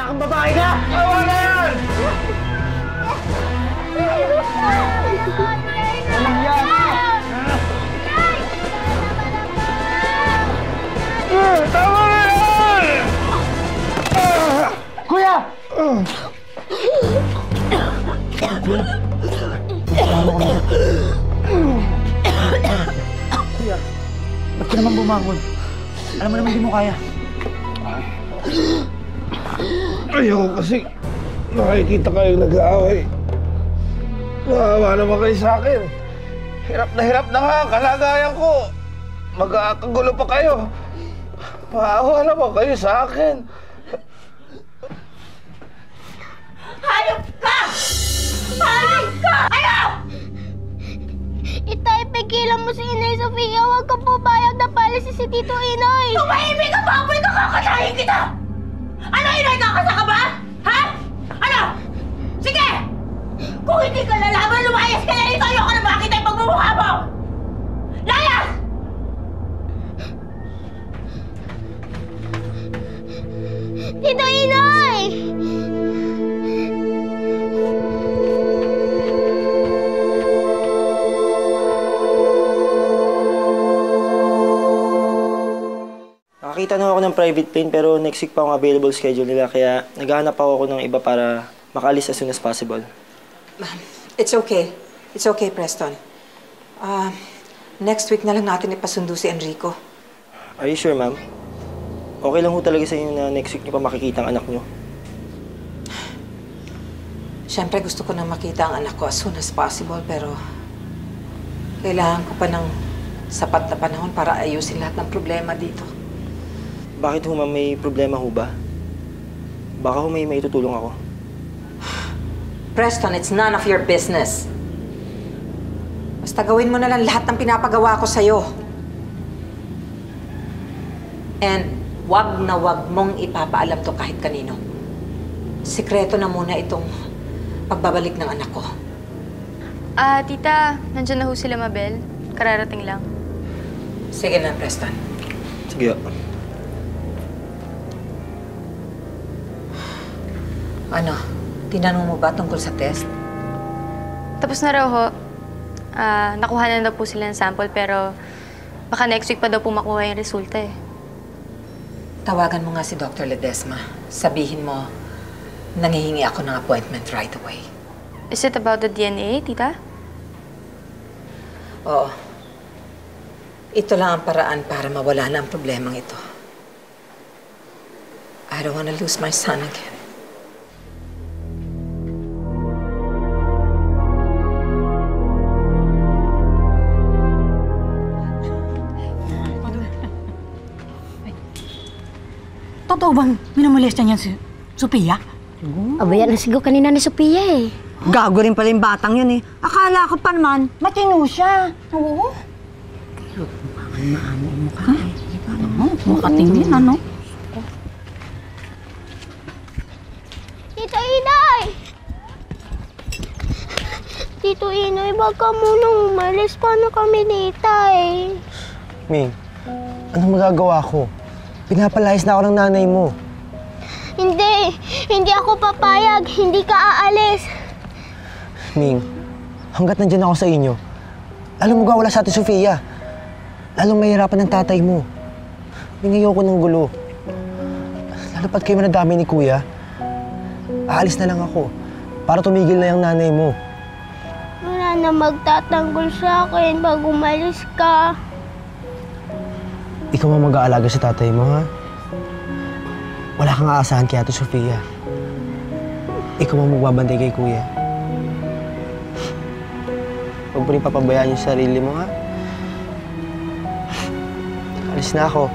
kang babae ka! Tawa na yan! Walang yan! Tama na yan! Kuya! Kuya, ba't ka naman bumangon? Alam mo naman hindi mo kaya. Ayoko kasi nakikita kayong nag-aaway. Maawa naman kayo sa akin. Hirap na nga, kalagayan ko. Magkakagulo pa kayo. Maawa naman kayo sa akin. Hayop ka! Hayop ka! Ayaw! Itay, pigilan mo si Inay Sofia. Huwag kang pumayag na palisi si Tito Inoy. Tumahimik ka, baboy ka, kakatayin kita! Ano, Inoy, kakasa ka ba? Ha? Ano? Sige! Kung hindi ka lalaban, lumayas ka na rito! Ayoko na makita yung pagmumukha mo! Layas! Tito Inoy! Nakakita na ako ng private plane pero next week pa ang available schedule nila kaya naghahanap ako ng iba para makaalis as soon as possible. It's okay. It's okay, Preston. Next week na lang natin ipasundo si Enrico. Are you sure, ma'am? Okay lang ho talaga sa inyo na next week niyo pa makikita ang anak niyo? Siyempre gusto ko na makita ang anak ko as soon as possible pero kailangan ko pa ng sapat na panahon para ayusin lahat ng problema dito. Bakit ho, ma'am? May problema ho ba? Baka ho may maitutulong ako. Preston, it's none of your business. Basta gawin mo na lang lahat ng pinapagawa ko sa'yo. And wag na wag mong ipapaalam to kahit kanino. Sikreto na muna itong pagbabalik ng anak ko. Tita, nandyan na ho sila, Mabel. Kararating lang. Sige na, Preston. Sige. Ano? Tinanong mo ba tungkol sa test? Tapos na raw ho. Nakuha na daw po sila ng sample pero baka next week pa daw po makuha yung resulta eh. Tawagan mo nga si Dr. Ledesma. Sabihin mo, nanghihingi ako ng appointment right away. Is it about the DNA, tita? Oo. Ito lang ang paraan para mawala na ang problemang ito. I don't want to lose my son again. Totoo bang minamolesta niya si Sophia? Abaya na sigaw kanina ni Sophia eh. Gago rin pala yung batang yun eh. Akala ko pa naman, matino siya. Oo. Maano mo ka eh. Makatingin ano? Tito Inoy! Tito Inoy, wag ka munang umalis. Paano kami dito eh? Ming, anong magagawa ko? Pinapalayas na ako ng nanay mo. Hindi ako papayag. Hindi ka aalis. Ming, hanggat nandyan ako sa inyo, alam mo wala sa Ate Sofia. Lalong mahirapan ng tatay mo. Ming, ayoko ng gulo. Lalo pat kayo manadami ni Kuya. Aalis na lang ako para tumigil na yung nanay mo. Wala na magtatanggol sa akin pag umalis ka. Ikaw ang mag-aalaga sa tatay mo, ha? Wala kang aasahan kay Ate Sofia. Ikaw ang magbabantay kay Kuya. Huwag mo rin papabayaan yung sarili mo, ha? Alis na ako.